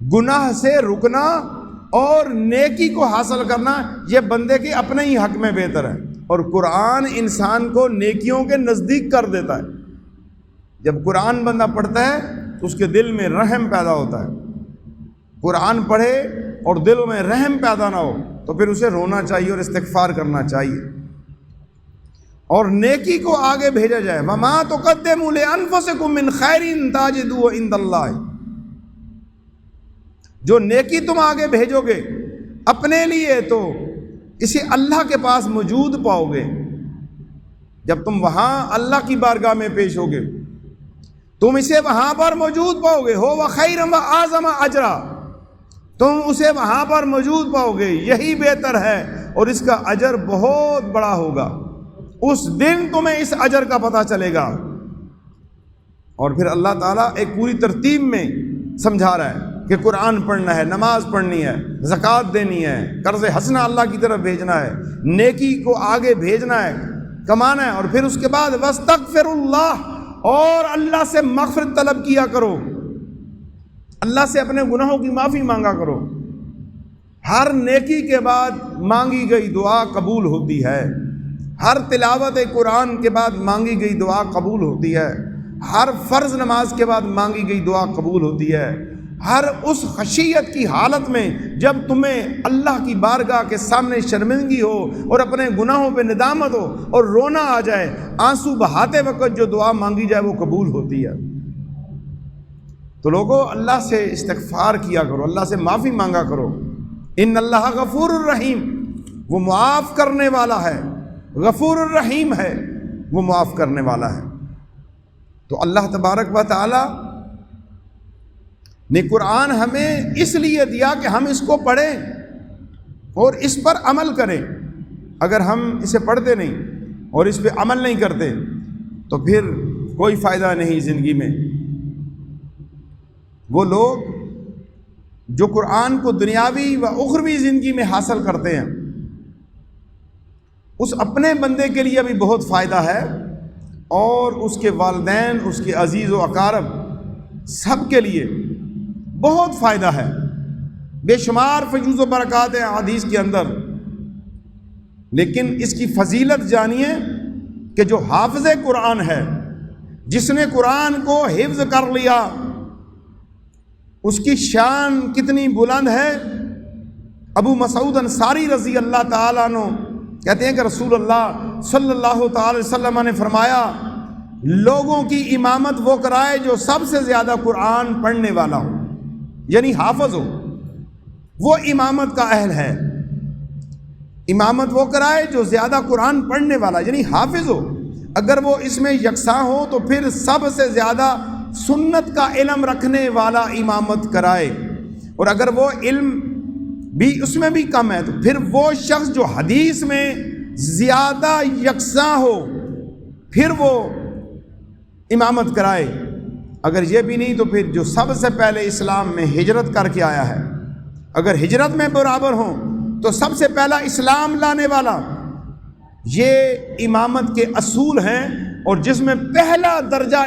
گناہ سے رکنا اور نیکی کو حاصل کرنا یہ بندے کے اپنے ہی حق میں بہتر ہے، اور قرآن انسان کو نیکیوں کے نزدیک کر دیتا ہے۔ جب قرآن بندہ پڑھتا ہے تو اس کے دل میں رحم پیدا ہوتا ہے۔ قرآن پڑھے اور دل میں رحم پیدا نہ ہو تو پھر اسے رونا چاہیے اور استغفار کرنا چاہیے، اور نیکی کو آگے بھیجا جائے۔ وَمَا تُقَدِّمُوا لِأَنفُسِكُم مِّن خَيْرٍ تَجِدُوهُ عِندَ اللَّهِ، جو نیکی تم آگے بھیجو گے اپنے لیے تو اسے اللہ کے پاس موجود پاؤ گے۔ جب تم وہاں اللہ کی بارگاہ میں پیش ہوگے تم اسے وہاں پر موجود پاؤ گے۔ هُوَ خَيْرٌ وَأَعْظَمُ أَجْرًا، تم اسے وہاں پر موجود پاؤ گے، یہی بہتر ہے اور اس کا اجر بہت بڑا ہوگا۔ اس دن تمہیں اس اجر کا پتہ چلے گا۔ اور پھر اللہ تعالیٰ ایک پوری ترتیب میں سمجھا رہا ہے کہ قرآن پڑھنا ہے، نماز پڑھنی ہے، زکوٰۃ دینی ہے، قرض حسنہ اللہ کی طرف بھیجنا ہے، نیکی کو آگے بھیجنا ہے، کمانا ہے، اور پھر اس کے بعد وَاسْتَغْفِرُوا اللَّهَ، اور اللہ سے مغفرت طلب کیا کرو، اللہ سے اپنے گناہوں کی معافی مانگا کرو۔ ہر نیکی کے بعد مانگی گئی دعا قبول ہوتی ہے، ہر تلاوت قرآن کے بعد مانگی گئی دعا قبول ہوتی ہے، ہر فرض نماز کے بعد مانگی گئی دعا قبول ہوتی ہے، ہر اس خشیت کی حالت میں جب تمہیں اللہ کی بارگاہ کے سامنے شرمندگی ہو اور اپنے گناہوں پہ ندامت ہو اور رونا آ جائے، آنسو بہاتے وقت جو دعا مانگی جائے وہ قبول ہوتی ہے۔ تو لوگوں، اللہ سے استغفار کیا کرو، اللہ سے معافی مانگا کرو۔ ان اللہ غفور الرحیم، وہ معاف کرنے والا ہے، غفور الرحیم ہے، وہ معاف کرنے والا ہے۔ تو اللہ تبارک و تعالی نے قرآن ہمیں اس لیے دیا کہ ہم اس کو پڑھیں اور اس پر عمل کریں۔ اگر ہم اسے پڑھتے نہیں اور اس پہ عمل نہیں کرتے تو پھر کوئی فائدہ نہیں زندگی میں۔ وہ لوگ جو قرآن کو دنیاوی و اخروی زندگی میں حاصل کرتے ہیں اس اپنے بندے کے لیے بھی بہت فائدہ ہے، اور اس کے والدین، اس کے عزیز و اقارب سب کے لیے بہت فائدہ ہے۔ بے شمار فیوز و برکات ہیں حدیث کے اندر، لیکن اس کی فضیلت جانیے کہ جو حافظ قرآن ہے، جس نے قرآن کو حفظ کر لیا، اس کی شان کتنی بلند ہے۔ ابو مسعود انصاری رضی اللہ تعالیٰ عنہ کہتے ہیں کہ رسول اللہ صلی اللہ تعالی وسلم نے فرمایا، لوگوں کی امامت وہ کرائے جو سب سے زیادہ قرآن پڑھنے والا ہو، یعنی حافظ ہو، وہ امامت کا اہل ہے۔ امامت وہ کرائے جو زیادہ قرآن پڑھنے والا، یعنی حافظ ہو۔ اگر وہ اس میں یکساں ہو تو پھر سب سے زیادہ سنت کا علم رکھنے والا امامت کرائے، اور اگر وہ علم بھی اس میں بھی کم ہے تو پھر وہ شخص جو حدیث میں زیادہ یکساں ہو پھر وہ امامت کرائے۔ اگر یہ بھی نہیں تو پھر جو سب سے پہلے اسلام میں ہجرت کر کے آیا ہے، اگر ہجرت میں برابر ہوں تو سب سے پہلا اسلام لانے والا، یہ امامت کے اصول ہیں، اور جس میں پہلا درجہ